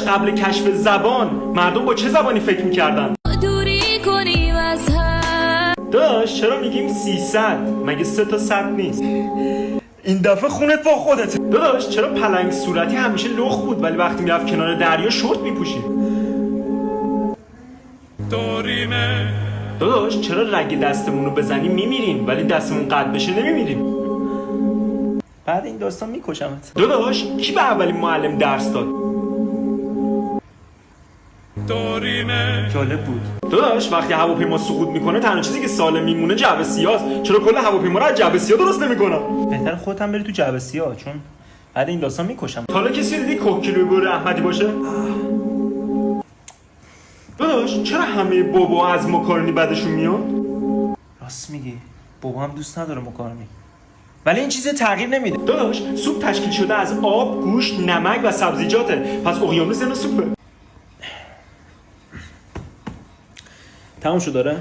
قبل کشف زبان مردم با چه زبانی فکر میکردن؟ داداش چرا میگیم 300 مگه 3 تا 100 نیست؟ این دفعه خونت با خودت. داداش چرا پلنگ صورتی همیشه لخ بود ولی وقتی میرفت کنار دریا شورت میپوشید؟ داداش چرا رگ دستمون رو بزنیم میمیریم ولی دستمون قطع بشه نمیمیریم؟ بعد این داستان میکشمت. داداش کی به اولین معلم درس داد؟ جالب بود. داداش وقتی هواپیما سقوط میکنه تنها چیزی که سالم میمونه جعبه سیاست. چرا کل هواپیما رو از جعبه سیاه درست نمیکنن؟ بهتر خودت هم بری تو جعبه سیاه، چون بعد این داستان میکشم. حالا کسی دیدی کوکیلوی بور احمدی باشه؟ داداش چرا همه بابا از ماکارونی بعدشون میاد؟ راست میگی، بابا هم دوست نداره ماکارونی، ولی این چیز تغییر نمیده. داداش سوپ تشکیل شده از آب، گوشت، نمک و سبزیجاته، پس اقیانوس اینو سوپه. تموم شد داره؟